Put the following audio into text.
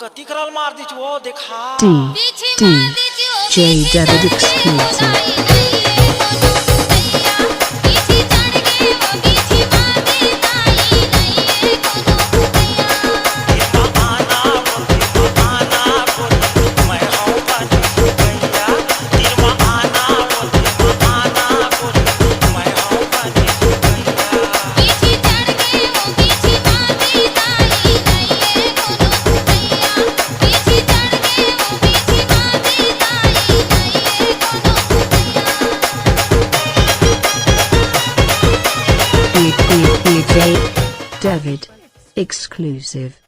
कति करल मार दी वो देखा DJ David exclusive. DJ David exclusive.